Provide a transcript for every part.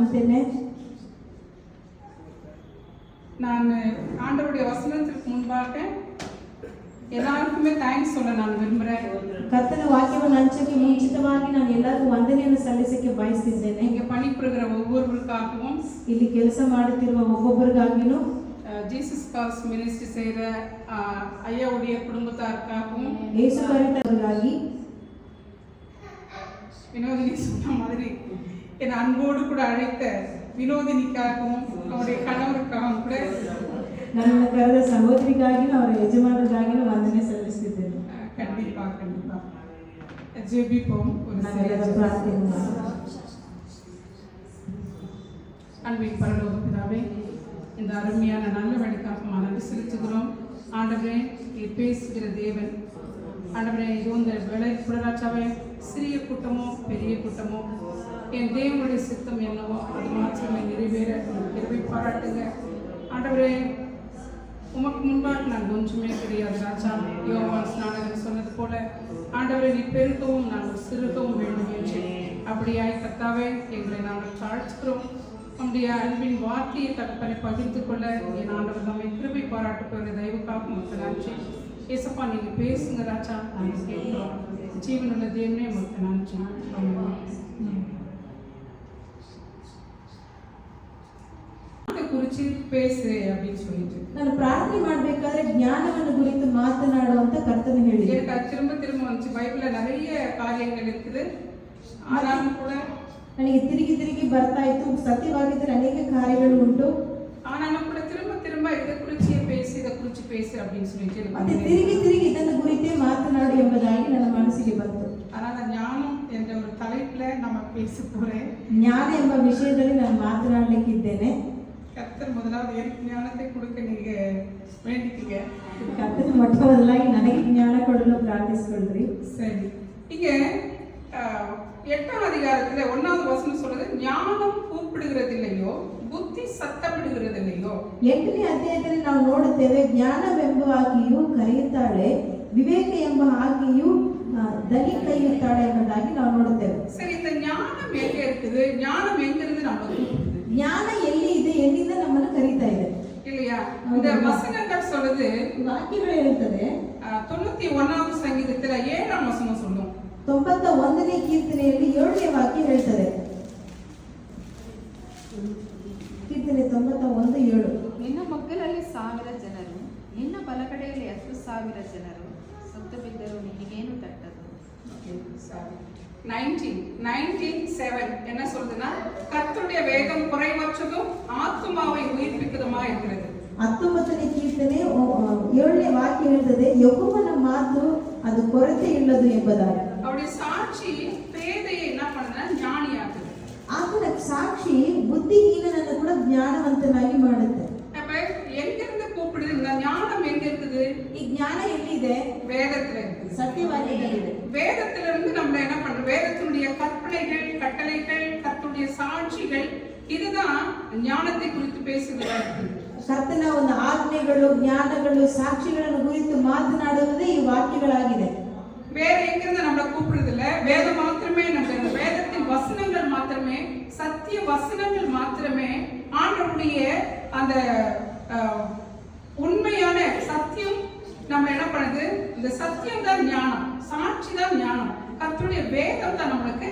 சொல்லுತ್ತೇನೆ. நான் ஆண்டவருடைய வசனத்திற்கு முன்பாக எல்லாருக்குமே தேங்க்ஸ் சொல்ல நான் விரும்புகிறேன். ಕರ್ತನ ವಾಕ್ಯವನ್ನು ಹಂಚಕ್ಕೆ ಮುಂಚಿತವಾಗಿ ನಾನು ಎಲ್ಲರಿಗೂ ವಂದನೆಯನ್ನು ಸಲ್ಲಿಸಕ್ಕೆ ಬಯಸ್ತಿದ್ದೇನೆ. இங்கே பணிபுரிகிற ஒவ்வொருவருக்காகவும், ಇಲ್ಲಿ ಕೆಲಸ ಮಾಡುತ್ತಿರುವ ಒಬ್ಬೊಬ್ಬರಿಗಾಗಿನೂ, ஜீசஸ் கால்ஸ் மினிஸ்ட்ரி செய்கிற ஐயாவுடைய குடும்பத்தாருக்காகவும், ಯೇಸು ಕರೆತವರಿಗಾಗಿ, வினோதினி சொன்ன மாதிரி என் அன்போடு கூட அழைத்த வினோதினிக்காகவும் அவருடைய கணவருக்காகவும் கூட ನನ್ನ ಕರೆದ ಸಹೋದರಿಗಾಗಿ ಅವರ ಯಜಮಾನರಿಗಾಗಿನೂ ವಂದನೆ ಸಲ್ಲಿಸುತ್ತಿದ್ದೇನೆ. கண்டிப்பாக ஜெபிப்போம். ஒரு ಪ್ರಾರ್ಥನೆ அன்பின் பரலோக பிதாவே, இந்த அருமையான நல்ல வழிக்காக நன்றி செலுத்துகிறோம். ஆண்டவரே, பேசுகிற தேவன் ஆண்டவரே, இது இந்த வேலை புலராட்சாவே, சிறிய கூட்டமோ பெரிய கூட்டமோ என் தேவனுடைய சித்தம் என்னவோ அது மாத்திரமே நிறைவேற கிருபை பாராட்டுங்க. ஆண்டவரே, உமக்கு முன்பாக நான் ஒன்றுமே கிடையாது ராஜா. யோவான் ஸ்நானகன் சொன்னது போல ஆண்டவரை நீ பெருக்கவும் நாங்கள் சிறுகவும் வேண்டும் என்று அப்படியாய் கர்த்தாவே எங்களை நாங்கள் தாழ்த்துக்கிறோம். நம்முடைய அன்பின் வார்த்தையை தகப்பனை பகிர்ந்து கொள்ள என் ஆண்டவர் நம்மை கிருபை பாராட்டுகிற தயவுக்காக உங்களுக்கு நன்றி. ஏசப்பா நீங்கள் பேசுங்க ராஜா, நாங்கள் கேட்கிறோம். ஜீவனுள்ள தேவனே உங்களுக்கு நன்றி. குறித்து பேசு அப்படின்னு சொல்லிட்டு ನಾನು ಪ್ರಾರ್ಥನೆ ಮಾಡಬೇಕಾದ್ರೆ ಜ್ಞಾನವನ್ನು ಕುರಿತು ಮಾತನಾಡುವಂತ ಕರ್ತನೆ ಹೇಳಿದೆ. எனக்கு திரும்ப திரும்ப வந்துச்சு. பைபிள்ல நிறைய காரியங்கள் இருக்குது, ஆனாலும் கூட ನನಗೆ ತಿರುಗಿ ತಿರುಗಿ ಬರ್ತಾ ಇತ್ತು. ಸತ್ಯವಾಗಿದ್ದರೆ ಅನೇಕ ಕಾರ್ಯಗಳು ಉಂಟು, ஆனாலும் கூட திரும்ப திரும்ப இதை குறிச்சு பேசு இதை குறிச்சு பேசு அப்படின்னு சொல்லிட்டு ಮತ್ತೆ ತಿರುಗಿ ತಿರುಗಿ ಇದನ್ನು ಕುರಿತೇ ಮಾತನಾಡು ಎಂಬುದಾಗಿ ನನ್ನ ಮನಸ್ಸಿಗೆ ಬಂತು. அதனால ஞானம் என்ற ஒரு தலைப்புல நம்ம பேச போறேன். ಜ್ಞಾನ ಎಂಬ ವಿಷಯದಲ್ಲಿ ನಾನು ಮಾತನಾಡಲಿಕ್ಕಿದ್ದೇನೆ. கர்த்தர் முதலாவது எனக்கு ஞானத்தை கொடுக்க நீங்க வேண்டிக்கீங்க. கர்த்தர் ಮೊಟ್ಟ ಮೊದಲಾಗಿ ನನಗೆ ಜ್ಞಾನ ಕೊಡಲು ಪ್ರಾರ್ಥಿಸಿಕೊಳ್ಳ್ರಿ. சரி, இங்க 8ஆம் அதிகாரத்துல 1வது வசனம் சொல்றது, ஞானம் கூப்பிடுகிறதில்லையோ புத்தி சத்தமிடுகிறதில்லையோ. 8ನೇ ಅಧ್ಯಾಯದಲ್ಲಿ ನಾವು ನೋಡುತ್ತೇವೆ, ಜ್ಞಾನವೆಂಬ ಆಕೆಯು ಕರೆಯುತ್ತಾಳೆ, ವಿವೇಕ ಎಂಬ ಆಕೆಯು ದನಿ ಕೈಯುತ್ತಾಳೆ ಎಂಬುದಾಗಿ ನಾವು ನೋಡುತ್ತೇವೆ. சரி, இந்த ஞானம் எங்க இருக்குது? ஞானம் எங்க இருந்து நம்ம கூப்பிடுது? ಜ್ಞಾನ ಎಲ್ಲಿ ಇದೆ, ಎಲ್ಲಿಂದ ನಮ್ಮನ್ನು ಕರೀತಾ ಇದೆ இல்லையா? இந்த வசனங்கள் சொல்லுது, ವಾಕ್ಯಗಳು ಹೇಳ್ತದೆ. 91வது சங்கீதத்துல 7ஆம் வசனம் சொல்லும். 91ನೇ ಕೀರ್ತನೆಯಲ್ಲಿ 7ನೇ ವಾಕ್ಯ ಹೇಳ್ತದೆ. ಕೀರ್ತನೆ 91:7. ನಿನ್ನ ಮಗ್ಗಲಲ್ಲಿ 1000 ಜನರು, ನಿನ್ನ ಬಲಗಡೆಯಲ್ಲಿ 10,000 ಜನರು ಸತ್ತು ಬಿದ್ದರು, ನಿನಗೇನು ತಟ್ಟದು? 19:7 என்ன சொல்லுதுன்னா, கர்த்தருடைய வேகம் குறைவற்றதும் ஆத்துமாவை உயிர்ப்பிக்கிறதுமா இருக்கிறது. 19ನೇ ಕೀರ್ತನೆ 7ನೇ ವಾಕ್ಯ ಹೇಳ್ತದೆ, ಯೆಹೋವನ ಮಾತು ಅದು ಕೊರತೆ ಇಲ್ಲದು ಎಂಬುದಾಗಿ. அவருடைய சாட்சி பேதையை என்ன பண்ணுதுன்னா ஞானியாக்குது. ಆತನ ಸಾಕ್ಷಿ ಬುದ್ಧಿಹೀನನನ್ನು ಕೂಡ ಜ್ಞಾನವಂತನಾಗಿ ಮಾಡುತ್ತೆ. அப்ப எங்க இருந்து கூப்பிடுது? இந்த ஞானம் எங்க இருக்குது? ಈ ಜ್ಞಾನ ಎಲ್ಲಿದೆ? வேதத்துல இருக்குது, ಸತ್ಯವಾಕ್ಯದಲ್ಲಿದೆ. வேதத்துல இருந்து நம்ம என்ன பண்றோம்? வேதத்தினுடைய கற்பனைகள், கட்டளைகள், கர்த்தருடைய சாட்சிகள், இதுதான் ஞானத்தை குறித்து பேசுகிறதா இருக்குது. ಕರ್ತನ ಒಂದು ಆಜ್ಞೆಗಳು, ಜ್ಞಾನಗಳು, ಸಾಕ್ಷಿಗಳನ್ನು ಕುರಿತು ಮಾತನಾಡುವುದೇ ಈ ವಾಕ್ಯಗಳಾಗಿದೆ. வேற எங்கிருந்து நம்மளை கூப்பிடுறது இல்ல. வேதம் மாத்திரமே, நம்ம வேதத்தின் வசனங்கள் மாத்திரமே, சத்திய வசனங்கள் மாத்திரமே ஆண்டவருடைய அந்த உண்மையான சத்தியம் நம்ம என்ன பண்ணுது? இந்த சத்தியம் தான் ஞானம், சாட்சி தான் ஞானம், கர்த்தருடைய வேதம் தான் நம்மளுக்கு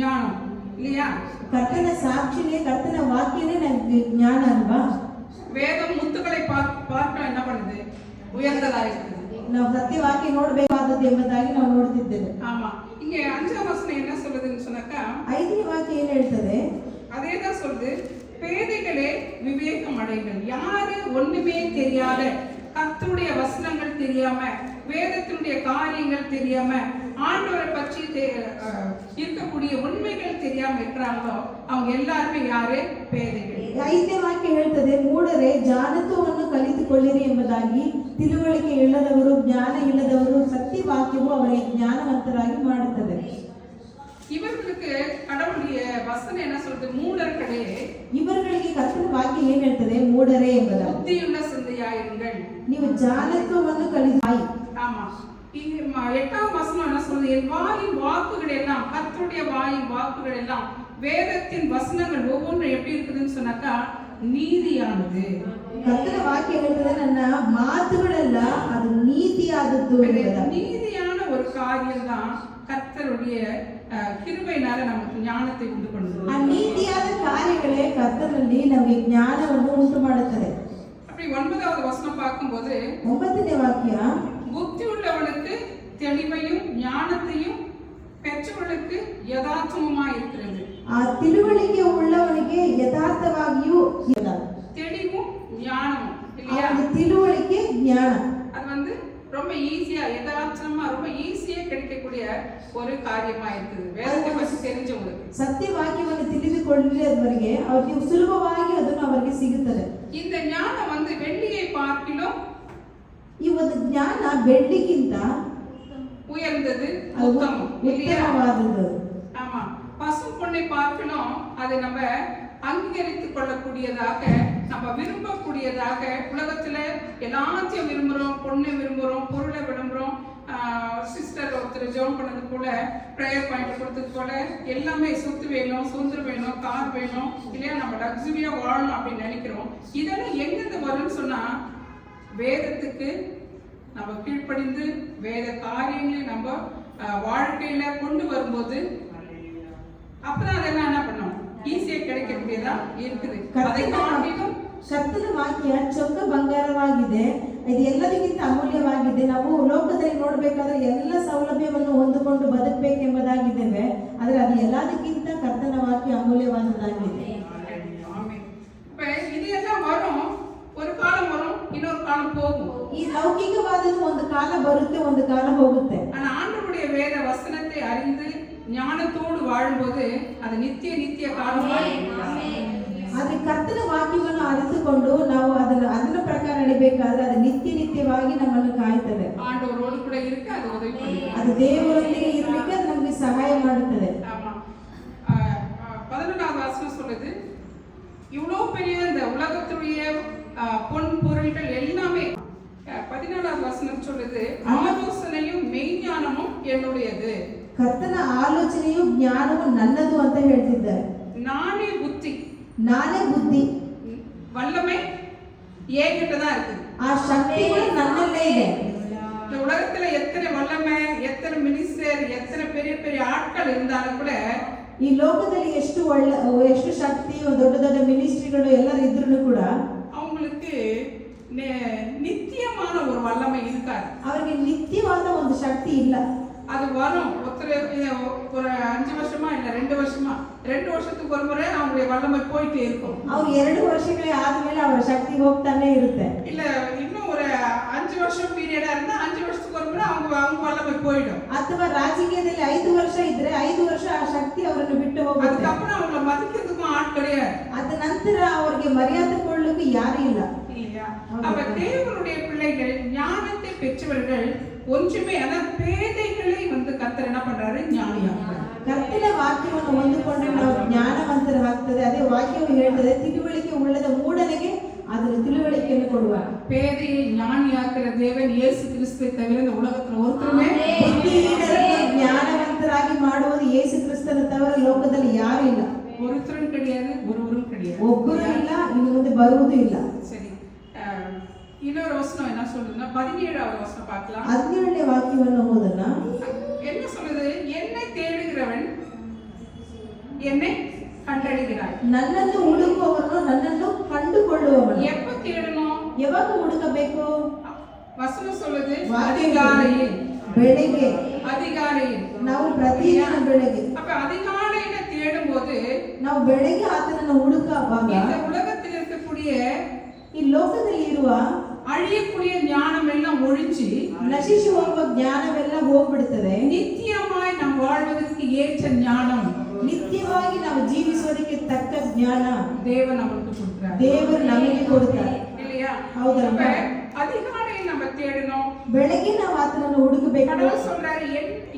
ஞானம், இல்லையா? ಕರ್ತನ ಸಾಕ್ಷಿನೇ, ಕರ್ತನ ವಾಕ್ಯನೇ ನಮಗೆ ಜ್ಞಾನ ಅಲ್ವಾ? வேதம் முத்துக்களை பார்க்க என்ன பண்ணுது? உயர்ந்ததா இருக்குது. ನಾವು ಸತ್ಯವಾಕ್ಯ ನೋಡಬೇಕಾದದ್ದು ಎಂಬುದಾಗಿ ನಾವು ನೋಡ್ತಿದ್ದೇವೆ. ஆமா, இங்க 5ஆம் வசனம் என்ன சொல்லுதுன்னு சொன்னாக்கா, 5ನೇ ವಾಕ್ಯ ಏನು ಹೇಳ್ತದೆ? அதேதான் சொல்லுது, பேதைகளே விவேகம் அடைங்கள். யாரு ஒண்ணுமே தெரியாத, கர்த்தருடைய வசனங்கள் தெரியாம, வேதத்தினுடைய காரியங்கள் தெரியாம, ஆண்டவரை பற்றி இருக்கக்கூடிய உண்மைகள் தெரியாம இருக்கிறாங்களோ அவங்க எல்லாருமே யாரு? பேதைகள். 5ನೇ ವಾಕ್ಯ ಹೇಳ್ತದೆ, ಮೂಢರೇ ಜಾನತ್ವವನ್ನು ಕಲಿತುಕೊಳ್ಳಿರಿ ಎಂಬುದಾಗಿ. ತಿಳುವಳಿಕೆ ಇಲ್ಲದವರು, ಜ್ಞಾನ ಇಲ್ಲದವರು, ಸತ್ಯವಾಕ್ಯವು ಅವರಿಗೆ ಜ್ಞಾನವಂತರಾಗಿ ಮಾಡುತ್ತದೆ. இவர்களுக்கு கடவுளுடைய வசனம் என்ன சொல்றது? மூடர்களே, ಇವರುಗಳಿಗೆ ಕರ್ತನ ವಾಕ್ಯ ಏನ್ ಹೇಳ್ತದೆ? ಮೂಢರೇ ಎಂಬುದಾಗಿ. புத்தியுள்ள சிந்தையாயிருங்கள். ನೀವು ಜಾನತ್ವವನ್ನು ಕಲಿತು. ஆமா, 8ஆம் வசனம் என்ன சொல்றது? என் வாயின் வாக்குகள் எல்லாம், கர்த்தருடைய வாயின் வாக்குகள் எல்லாம் வேதத்தின் வசனங்கள் ஒவ்வொன்றும் எப்படி இருக்குதுன்னு சொன்னாக்கா நீதியானது. ಕರ್ತನ ವಾಕ್ಯ ಹೇಳ್ತದೆ ನನ್ನ ಮಾತುಗಳೆಲ್ಲ ಅದು ನೀತಿಯಾದದ್ದು ಎಂಬುದಾಗಿ. நீதியான ஒரு காரியம் தான் கர்த்தருடைய கிருபையினால நமக்கு ஞானத்தை உண்டு பண்ணுது. ಆ ನೀತಿಯಾದ ಕಾರ್ಯಗಳೇ ಕರ್ತನಲ್ಲಿ ನಮಗೆ ಜ್ಞಾನವನ್ನು ಉಂಟು ಮಾಡುತ್ತದೆ. அப்படி 9வது வசனம் பார்க்கும்போது 9ನೇ ವಾಕ್ಯ, புத்தி உள்ளவனுக்கு தெளிவையும் ஞானத்தையும் பெற்றவர்களுக்கு யதார்த்தமுமா இருக்கிறது. ಆ ತಿಳುವಳಿಕೆ ಉಳ್ಳವನಿಗೆ ಯಥಾರ್ಥವಾಗಿಯೂ தெளிவும் ஞானமும் இல்லையா? ತಿಳುವಳಿಕೆ ಜ್ಞಾನ அது ரொம்ப ஈஸியா யதார்த்தமா ரொம்ப ஈஸியா கிடைக்கக்கூடிய ஒரு காரியமா இருக்குது வேதத்தை பற்றி தெரிஞ்சவங்களுக்கு. ಸತ್ಯ ವಾಕ್ಯವನ್ನು ತಿಳಿದುಕೊಳ್ಳುವವರಿಗೆ ಅವರಿಗೆ ಸುಲಭವಾಗಿ ಅದನ್ನು ಅವರಿಗೆ ಸಿಗುತ್ತದೆ. இந்த ஞானம் வெள்ளியை பார்க்கிலும் ಈ ಒಂದು ಜ್ಞಾನ ಬೆಳ್ಳಿಗಿಂತ உயர்ந்தது, உத்தமமானது. ஆமா, பசு பொண்ணை பார்க்கணும் அதை நம்ம அங்கீகரித்துக் கொள்ளக்கூடியதாக, நம்ம விரும்பக்கூடியதாக. உலகத்துல எல்லாத்தையும் விரும்புறோம், பொண்ணை விரும்புறோம், பொருளை விரும்புறோம். சிஸ்டர் ஒருத்தர் ஜோம் பண்ணது போல, ப்ரேயர் பாயிண்ட் கொடுத்தது போல, எல்லாமே சொத்து வேணும், சுதந்திரம் வேணும், கார் வேணும் இல்லையா, நம்ம லக்ஸுரியா வாழணும் அப்படின்னு நினைக்கிறோம். இதெல்லாம் எங்கிருந்து வரும்னு சொன்னா வேதத்துக்கு நம்ம கீழ்ப்படிந்து வேத காரியங்களை நம்ம வாழ்க்கையில கொண்டு வரும்போது அப்பதான் அதெல்லாம் என்ன பண்ணணும், ஈஸியா கிடைக்கக்கூடியதா இருக்குது. அதை காட்டிலும் ಕರ್ತನ ವಾಕ್ಯ ಚೊಕ್ಕ ಬಂಗಾರವಾಗಿದೆ, ಇದು ಎಲ್ಲದಕ್ಕಿಂತ ಅಮೂಲ್ಯವಾಗಿದೆ. ನಾವು ಲೋಕದಲ್ಲಿ ನೋಡ್ಬೇಕಾದ್ರೆ ಎಲ್ಲ ಸೌಲಭ್ಯವನ್ನು ಹೊಂದಿಕೊಂಡು ಬದುಕಬೇಕೆಂಬುದಾಗಿದ್ದೇವೆ, ಆದರೆ ಅದು ಎಲ್ಲದಕ್ಕಿಂತ ಕರ್ತನ ವಾಕ್ಯ ಅಮೂಲ್ಯವಾದದ್ದಾಗಿದೆ. ಇದೆல்லாம் வரும், ஒரு காலம் வரும், இன்னொரு காலம் போகும். ಈ ಲೌಕಿಕವಾದದ್ದು ಒಂದು ಕಾಲ ಬರುತ್ತೆ, ಒಂದು ಕಾಲ ಹೋಗುತ್ತೆ. ஆனா ஆண்டவருடைய வேத வசனத்தை அறிந்து ஞானத்தோடு வாழும்போது அது நித்திய காலமாய். ಆದ್ರೆ ಕರ್ತನ ವಾಕ್ಯವನ್ನು ಅರಿತುಕೊಂಡು ನಾವು ಅದರ ಪ್ರಕಾರ ನಡಿಬೇಕಾದ್ರೆ ಅದು ನಿತ್ಯವಾಗಿ ನಮ್ಮನ್ನು ಕಾಯ್ತದೆ. ஆண்டவரோடு கூட இருக்க அது உதவி பண்ணுது. ಅದು ದೇವರೊಂದಿಗೆ ಇರಲಿಕ್ಕೆ ಅದು ನಮಗೆ ಸಹಾಯ ಮಾಡುತ್ತದೆ. ஆமா. 11வது வசனம் சொல்லுது, இவ்வளவு பெரிய இந்த உலகத்துடைய பொன் பொருள்கள் எல்லாமே. 14வது வசனம் சொல்லுது, ஆலோசனையும் மெய்ஞானமும் என்னுடையது. ಕರ್ತನ ಆಲೋಚನೆಯು ಜ್ಞಾನವು ನನ್ನದು ಅಂತ ಹೇಳ್ತಿದ್ದಾರೆ. நானே புத்தி வல்லமை ஏகிட்ட தான் இருக்கு. ಆ ಶಕ್ತಿಗಳು ನನ್ನಲ್ಲೇ ಇದೆ. இந்த உலகத்துல எத்தனை வல்லமை, எத்தனை மினிஸ்டர், எத்தனை பெரிய ஆட்கள் இருந்தாலும் கூட, ಈ ಲೋಕದಲ್ಲಿ ಎಷ್ಟು ಶಕ್ತಿ, ದೊಡ್ಡ ಮಿನಿಸ್ಟ್ರಿಗಳು ಎಲ್ಲರೂ ಇದ್ರೂ ಕೂಡ அவங்களுக்கு நித்தியமான ஒரு வல்லமை இருக்காது. ಅವರಿಗೆ ನಿತ್ಯವಾದ ಒಂದು ಶಕ್ತಿ ಇಲ್ಲ. அது வரும், ஒரு 5 வருஷமா இல்ல 2 வருஷமா, 2 வருஷத்துக்கு ஒரு முறை அவங்களுடைய வல்லமை போயிட்டே இருக்கும். ಅವ್ರು 2 ವರ್ಷಗಳೇ ಆದ್ಮೇಲೆ ಅವರ ಶಕ್ತಿ ಹೋಗ್ತಾನೆ ಇರುತ್ತೆ. இல்ல இன்னும் ஒரு 5 வருஷம் பீரியடா இருந்தா 5 வருஷத்துக்கு ஒரு முறை அவங்க வல்லமை போயிடும். ಅಥವಾ ರಾಜಕೀಯದಲ್ಲಿ 5 ವರ್ಷ ಇದ್ರೆ 5 ವರ್ಷ ಆ ಶಕ್ತಿ ಅವರನ್ನು ಬಿಟ್ಟು ಹೋಗುತ್ತೆ. அதுக்கப்புறம் அவங்கள மதிக்கிறதுக்கும் ஆட் கிடையாது. ಅದ ನಂತರ ಅವರಿಗೆ ಮರ್ಯಾದೆ ಕೊಡಲಿಕ್ಕೆ ಯಾರು ಇಲ್ಲ. இல்லையா? அப்ப தேவனுடைய பிள்ளைகள், ஞானத்தை பெற்றவர்கள் ஒன்றுமே, அதாவது பேதைகளை கர்த்தர் என்ன பண்றாரு, ஞானியாக்குறாரு. ಕರ್ತನ ವಾಕ್ಯವನ್ನು ಹೊಂದಿಕೊಂಡ್ರೆ ನಾವು ಜ್ಞಾನವಂತರಾಗ್ತದೆ. ಅದೇ ವಾಕ್ಯವು ಹೇಳ್ತದೆ, ತಿಳುವಳಿಕೆ ಉಳ್ಳದ ಮೂಢನಿಗೆ ಅದರ ತಿಳುವಳಿಕೆಯನ್ನು ಕೊಡುವ. பேதையை ஞானியாக்குற தேவன் இயேசு கிறிஸ்துவை தவிர இந்த உலகத்துல ஒருத்தருமே. ಬುದ್ಧಿಹೀನರನ್ನು ಜ್ಞಾನವಂತರಾಗಿ ಮಾಡುವುದು ಯೇಸು ಕ್ರಿಸ್ತನ ತವರ ಲೋಕದಲ್ಲಿ ಯಾರು ಇಲ್ಲ. ஒருத்தரும் கிடையாது, ஒருவரும் கிடையாது. ಒಬ್ಬರು ಇಲ್ಲ, ಇನ್ನು ಮುಂದೆ ಬರುವುದೂ ಇಲ್ಲ. சரி, இன்னொரு வசனம் என்ன சொல்லுதுன்னா 17வது வசனம் பார்க்கலாம். 17ನೇ ವಾಕ್ಯವನ್ನು ಓದೋಣ. என்ன சொல்லுது, என்னை தேடுகிறவன் என்னை கண்டடைகிறான். ನನ್ನನ್ನು ಹುಡುಕುವವನು ನನ್ನನ್ನು ಕಂಡುಕೊಳ್ಳುವವನು. எப்ப தேடணும், ಯಾವಾಗ ಹುಡುಕಬೇಕು? வசனம் சொல்லுது, அதிகாலையில். ಬೆಳಗ್ಗೆ. அதிகாலையில். ನಾವು ಪ್ರತಿದಿನ ಬೆಳಗ್ಗೆ. அப்ப அதிகாலையில தேடும்போது, ನಾವು ಬೆಳಗ್ಗೆ ಆತನನ್ನು ಹುಡುಕುವಾಗ இந்த உலகத்தில் இருக்கக்கூடிய ಈ ಲೋಕದಲ್ಲಿ ಇರುವ அழியக்கூடிய ஞானம் எல்லாம் ஒழிச்சு ನಶಿಸಿ ಹೋಗುವ ಜ್ಞಾನವೆಲ್ಲ ಹೋಗ್ಬಿಡುತ್ತದೆ. நித்தியமாய் நாம் வாழ்வதற்கு ஏற்ற ஞானம், ನಿತ್ಯವಾಗಿ ನಾವು ಜೀವಿಸೋದಕ್ಕೆ ತಕ್ಕ ಜ್ಞಾನ தேவன் நமக்கு கொடுக்கிறார். ದೇವರು ನಮಗೆ ಕೊಡುತ್ತಾರೆ, இல்லையா? ಹೌದಲ್ವಾ? அதிகாலையில் நம்ம தேடணும். ಬೆಳಗ್ಗೆ ನಾವು ಆತನನ್ನು ಹುಡುಕಬೇಕು. கடவுள் சொல்றாரு,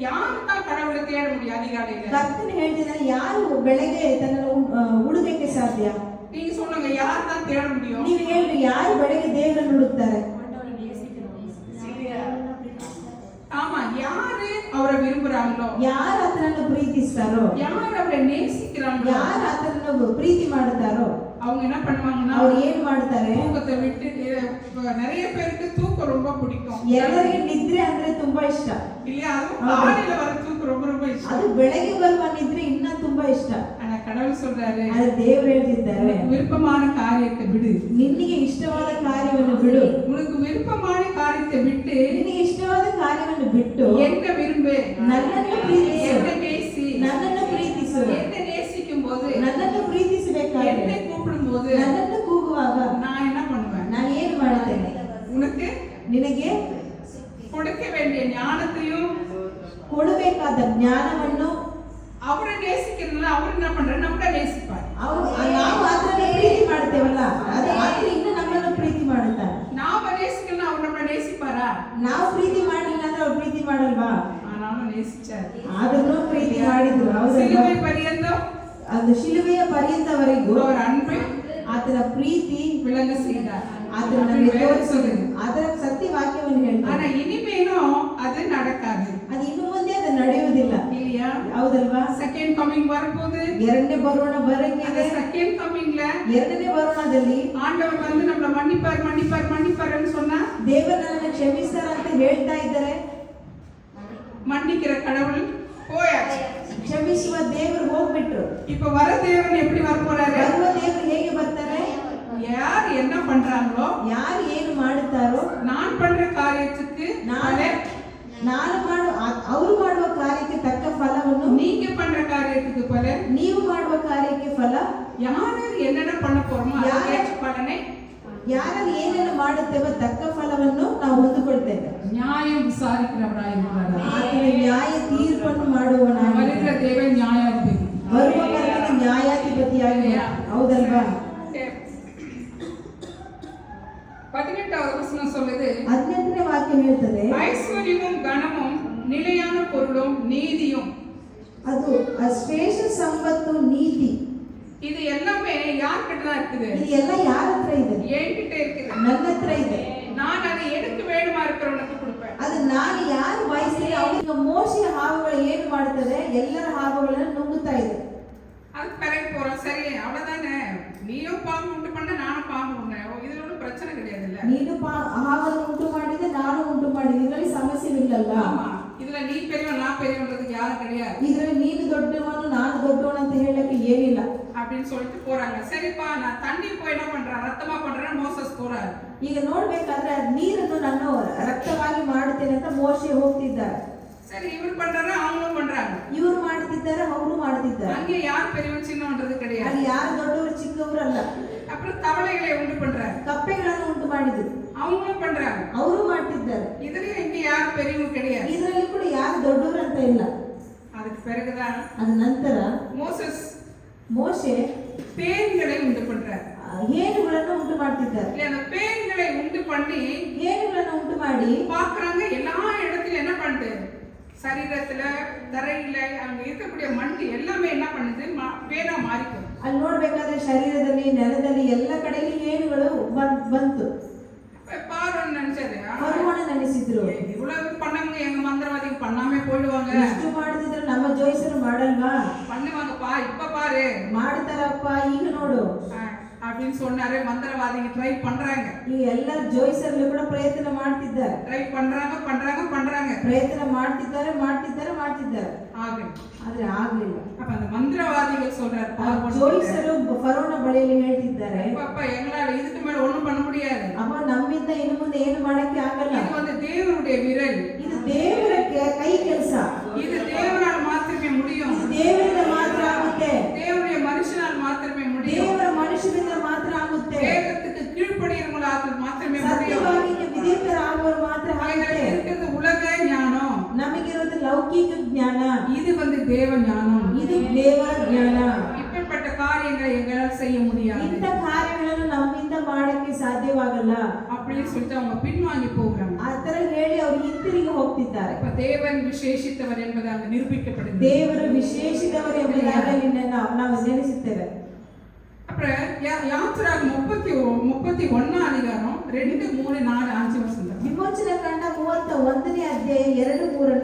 யாருதான் கடவுளை தேட முடியும் அதிகாலையில? ಕರ್ತನು ಹೇಳ್ತಿದ್ದಾನೆ, ಯಾರು ಬೆಳಗ್ಗೆ ತನ್ನನ್ನು ಹುಡುಕಕ್ಕೆ ಸಾಧ್ಯ? நீங்க சொல்லுங்க, யாருதான் தேட முடியும்? ನೀವು ಹೇಳಿ, ಯಾರು ಬೆಳಗ್ಗೆ ದೇವರನ್ನು ಹುಡುಕ್ತಾರೆ? ஆமா, யாரு அவரை விரும்புறாங்களோ, ಯಾರು ಆತನನ್ನು ಪ್ರೀತಿಸ್ತಾರೋ, யாரு அவரை நேசிக்கிறாங்களோ, நேசிக்கிறாங்களோ ಯಾರು ಆತನನ್ನು ಪ್ರೀತಿ ಮಾಡ್ತಾರೋ அவங்க என்ன பண்ணுவாங்கன்னா ಅವ್ರು ಏನ್ ಮಾಡ್ತಾರೆ, தூக்கத்தை விட்டு நிறைய பேருக்கு தூக்கம் ரொம்ப பிடிக்கும் ಎಲ್ಲರಿಗೆ ನಿದ್ರೆ ಅಂದ್ರೆ ತುಂಬಾ ಇಷ್ಟ. இல்லையா? அதுவும் காலையில வர தூக்கம் ரொம்ப ரொம்ப இஷ்டம். ಅದು ಬೆಳಗ್ಗೆ ಬರುವ ನಿದ್ರೆ ಇನ್ನ ತುಂಬಾ ಇಷ್ಟ. ஆனா கடவுள் சொல்றாரு, ಆದ್ರೆ ದೇವರು ಹೇಳ್ತಿದ್ದಾರೆ, உனக்கு விருப்பமான காரியத்தை விடு, ನಿನಗೆ ಇಷ್ಟವಾದ ಕಾರ್ಯವನ್ನು ಬಿಡು. உனக்கு விருப்பமான காரியத்தை விட்டு ನಿನಗೆ ಇಷ್ಟವಾದ ಕಾರ್ಯವನ್ನು ಬಿಟ್ಟು என்ன விரும்பு, ನನ್ನನ್ನು ಪ್ರೀತಿಸು, என்ன நேசி, ನನ್ನನ್ನು ಪ್ರೀತಿಸು. என்ன நேசிக்கும் போது, ನನ್ನನ್ನು ಪ್ರೀತಿಸಬೇಕಾದ್ರೆ, என்னை கூப்பிடும் போது ನನ್ನನ್ನು ಕೂಗುವಾಗ நான் என்ன பண்ணுவேன், ನಾನು ಏನು ಮಾಡುತ್ತೇನೆ, உனக்கு ನಿನಗೆ கொடுக்க வேண்டிய ஞானத்தையும் ಕೊಡಬೇಕಾದ ಜ್ಞಾನವನ್ನು. அவரை நேசிக்கிறதுனால அவர் என்ன பண்றாரு, நம்மள நேசிப்பார். ನಾವು ಆತನನ್ನು ಪ್ರೀತಿ ಮಾಡ್ತೇವಲ್ಲ, ಅದು ಆತನು ಇನ್ನು ನಮ್ಮನ್ನು ಪ್ರೀತಿ ಮಾಡುತ್ತಾನೆ. நாம நேசிக்கணும், அவர் நம்மள நேசிப்பாரா? ನಾವು ಪ್ರೀತಿ ಮಾಡಲಿಲ್ಲ ಅಂದ್ರೆ ಅವ್ರು ಪ್ರೀತಿ ಮಾಡಲ್ವಾ? ஆனாலும் நேசிச்சார். ಆದ್ರೂ ಪ್ರೀತಿ ಮಾಡಿದ್ರು. ಹೌದಲ್ವಾ? சிலுவை பரியந்தம் ಅದು ಶಿಲುಬೆಯ ಪರ್ಯಂತವರೆಗೂ அவர் அன்பை ಆತನ ಪ್ರೀತಿ விளங்க செய்தார். ಆತನ ನಮಗೆ ತೋರಿಸಿದ್ರು. ಅದರ ಸತ್ಯ ವಾಕ್ಯವನ್ನು ஆனா ಹೇಳ್ತಾರೆ. இனிமேலும் அது நடக்காது, ಅದು ಇನ್ನು ಮುಂದೆ ಅದು ನಡೆಯುವುದಿಲ್ಲ. இல்லையா? ಹೌದಲ್ವಾ? செகண்ட் கமிங் வரப்போகுது. ಎರಡನೇ ಬರೋಣ அந்த ಬರಕ್ಕಿದೆ. செகண்ட் கமிங்ல ಎರಡನೇ ಬರೋಣದಲ್ಲಿ ஆண்டவர் வந்து நம்மள மன்னிப்பாருன்னு சொன்னா ದೇವರು ನನ್ನನ್ನು ಕ್ಷಮಿಸ್ತಾರ ಅಂತ ಹೇಳ್ತಾ ಇದ್ದಾರೆ. மன்னிக்கிற கடவுள் போயாச்சு. ಕ್ಷಮಿಸುವ ದೇವರು ಹೋಗ್ಬಿಟ್ರು. இப்ப வர தேவன் எப்படி வர போறாரு? ಬರುವ ದೇವರು ಹೇಗೆ ಬರ್ತಾರೆ? யார் என்ன பண்றாங்களோ, ಯಾರು ಏನು ಮಾಡುತ್ತಾರೋ, நான் பண்ற காரியத்துக்கு ಅವರು ಮಾಡುವ ಕಾರ್ಯಕ್ಕೆ ತಕ್ಕ ಫಲವನ್ನು, நீங்க பண்ற காரியத்துக்கு பலன், ನೀವು ಮಾಡುವ ಕಾರ್ಯಕ್ಕೆ ಫಲ. யார் என்னென்ன பண்ண போறோமோ அதுக்கு பலனை, ಯಾರು ಏನೇನು ಮಾಡುತ್ತೇವೋ ತಕ್ಕ ಫಲವನ್ನು ನಾವು ಹೊಂದಿಕೊಳ್ತೇವೆ. நியாயம் விசாரிக்கிறவராயிருக்கிறார். ಆತನ ನ್ಯಾಯ ತೀರ್ಪನ್ನು ಮಾಡುವವನಾಗಿದ್ದಾನೆ. வருகிற தேவன் நியாயாதிபதி. ಬರುವ ಕರ್ತನು ನ್ಯಾಯಾಧಿಪತಿಯಾಗಿ. ಹೌದಲ್ವಾ? 18வது வசனம் சொல்லுது, 18ನೇ ವಾಕ್ಯ ಹೇಳ್ತದೆ, ஐஸ்வர்யமும் கனமும் நிலையான பொருளும் நீதியும். ಅದು ಶ್ರೇಷ್ಠ ಸಂಪತ್ತು, ನೀತಿ, இது எல்லாமே யார்கிட்ட தான் இருக்குது? ಇದು ಎಲ್ಲ ಯಾರ ಹತ್ರ ಇದೆ? என்கிட்ட இருக்குது. ನನ್ನ ಹತ್ರ ಇದೆ. நான் அதை எனக்கு வேணுமா இருக்கிறவனுக்கு கொடுப்பேன். ಅದು ನಾನು ಯಾರು ಬಯಸ್ತೇನೆ ಅವನಿಗೆ. ಮೋಶೆಯ ಹಾವುಗಳು ಏನು ಮಾಡುತ್ತದೆ? ಎಲ್ಲರ ಹಾವುಗಳನ್ನು ನುಂಗುತ್ತಾ ಇದೆ. அதுக்கு பிறகு போறோம், சரி அவ்வளவுதானே, நீயும் பாம்பு உண்டு பண்ண நானும் பாம்பு உண்டேன், இதுல ஒன்றும் பிரச்சனை கிடையாது. இல்ல, ನೀನು ಹಾವನ್ನು ಉಂಟು ಮಾಡಿದೆ, ನಾನು ಉಂಟು ಮಾಡಿದೆ, ಇದರಲ್ಲಿ ಸಮಸ್ಯೆ ಇಲ್ಲಲ್ಲ. ஆமா, இதுல நீ பெரியவன் நான் பெரியவன்றதுக்கு யாரும் கிடையாது. ಇದರಲ್ಲಿ ನೀನು ದೊಡ್ಡವನು ನಾನು ದೊಡ್ಡವನು ಅಂತ ಹೇಳಕ್ಕೆ ಏನಿಲ್ಲ அப்படின்னு சொல்லிட்டு போறாங்க. சரிப்பா, நான் தண்ணி போய் என்ன பண்றேன், ரத்தமா பண்றேன், மோசஸ் போறாரு. ಈಗ ನೋಡ್ಬೇಕಾದ್ರೆ ನೀರನ್ನು ನಾನು ರಕ್ತವಾಗಿ ಮಾಡುತ್ತೇನೆ ಅಂತ ಮೋಶೆ ಹೋಗ್ತಿದ್ದಾರೆ. சரி, இவர் பண்றாரு, அவங்களும் பண்றாங்க. ಇವರು ಮಾಡ್ತಿದ್ದಾರೆ, ಅವರು ಮಾಡ್ತಿದ್ದಾರೆ. அங்கே யார் பெரியவன் சின்னவன்றது கிடையாது. ಅಲ್ಲಿ ಯಾರು ದೊಡ್ಡವರು ಚಿಕ್ಕವರಲ್ಲ. அப்புறம் தவளைகளை உண்டு பண்றாரு, ಕಪ್ಪೆಗಳನ್ನು ಉಂಟು ಮಾಡಿದ್ರು, அவங்களும் பண்றாங்க. ಅವರು ಮಾಡ್ತಿದ್ದಾರೆ. இதுலயும் இங்க யார் பெரியவங்க கிடையாது. ಇದರಲ್ಲಿ ಕೂಡ ಯಾರು ದೊಡ್ಡವರು ಅಂತ ಇಲ್ಲ. அதுக்கு பிறகுதான் ಅದ ನಂತರ ಮೋಶೆ பேன்களை உண்டு பண்றாரு. ಹೇನುಗಳನ್ನು ಉಂಟು ಮಾಡ್ತಿದ್ದಾರೆ. அந்த பேன்களை உண்டு பண்ணி ಹೇನುಗಳನ್ನು ಉಂಟು ಮಾಡಿ பாக்குறாங்க, எல்லா இடத்துலயும் என்ன பண்ணுது, சரீரத்துல தரையில அங்க இருக்கக்கூடிய மண் எல்லாமே என்ன பண்ணுது, பேனா மாறிக்கும். ಅಲ್ಲಿ ನೋಡ್ಬೇಕಾದ್ರೆ ಶರೀರದಲ್ಲಿ, ನೆಲದಲ್ಲಿ ಎಲ್ಲ ಕಡೆಯಲ್ಲಿ ಹೇನುಗಳು ಬಂತು. பார்வன் நினைச்சாரு, ಫರೋಹನ ನೆನೆಸಿದ್ರು, இவ்வளவு பண்ணவங்க எங்க மந்திரவாதிகள் பண்ணாமே போயிடுவாங்க, ಇಷ್ಟು ಮಾಡಿದ್ರೆ ನಮ್ಮ ಜೋಯಿಸರು ಮಾಡಲ್ವಾ? பண்ணுவாங்கப்பா, இப்ப பாரு ಮಾಡ್ತಾರಪ್ಪ, ಈಗ ನೋಡು அப்படின்னு சொன்னாரு. மந்திரவாதிகள் ட்ரை பண்றாங்க. ಈಗ ಎಲ್ಲ ಜೋಯಿಸರ್ಲು ಕೂಡ ಪ್ರಯತ್ನ ಮಾಡ್ತಿದ್ದಾರೆ. ட்ரை பண்றாங்க. ಪ್ರಯತ್ನ ಮಾಡ್ತಿದ್ದಾರೆ. ಆದ್ರೆ ಆಗ್ಲಿಲ್ಲ. அப்ப அந்த மந்திரவாதிகள் சொல்றாரு, ಜೋಯಿಸರು ಫರೋನ ಬಳಿಯಲ್ಲಿ ಹೇಳ್ತಿದ್ದಾರೆ, அப்பா எங்களால இதுக்கு மேல ஒண்ணும் பண்ண முடியாது, ಅಮ್ಮ ನಮ್ಮಿಂದ ಇನ್ನು ಮುಂದೆ ಏನು ಮಾಡಕ್ಕೆ ಆಗಲ್ಲ. இது வந்து தேவனுடைய விரல், ಇದು ದೇವರ ಕೈ ಕೆಲಸ, இது தேவனால் மாத்திரமே முடியும், ಇದು ದೇವರಿಂದ ಮಾತ್ರ ಆಗುತ್ತೆ, தேவனுடைய மனுஷனால் மாத்திரமே முடியும், ದೇವರ ಮನುಷ್ಯರಿಂದ ಮಾತ್ರ ಆಗುತ್ತೆ, வேதத்துக்கு கீழ்ப்படிகிறவங்களால் மாத்திரமே முடியும். ಸತ್ಯವಾಗಿ ವಿಧೇಯರಾಗುವವರು ಮಾತ್ರ ಆಗುತ್ತೆ. இருக்கிறது உலக ஞானம், ನಮಗಿರೋದು ಲೌಕಿಕ ಜ್ಞಾನ, இது வந்து தேவ ஞானம், ಇದು ದೇವರ ಜ್ಞಾನ. இப்படிப்பட்ட காரியங்களை எங்களால் செய்ய முடியாது, ಇಂಥ ಕಾರ್ಯಗಳನ್ನು ನಮ್ಮಿಂದ ಮಾಡಕ್ಕೆ ಸಾಧ್ಯವಾಗಲ್ಲ அப்படின்னு சொல்லிட்டு அவங்க பின்வாங்கி போகிறாங்க. ಆ ತರ ಹೇಳಿ ಅವರು ಹಿಂತಿರುಗಿ ಹೋಗ್ತಿದ್ದಾರೆ. இப்ப தேவன் விசேஷித்தவர் என்பது அங்க நிரூபிக்கப்படுகிறது. ದೇವರು ವಿಶೇಷಿತವರು ಎಂಬುದಾಗಿ ನಾವು ನೆನೆಸುತ್ತೇವೆ. அப்புறம் யாத்திராகமம் 31 அதிகாரம் 2, 3, 4, 5 வசனம். ವಿಮೋಚನ ಕಾಂಡ 31ನೇ ಅಧ್ಯಾಯ 2, 3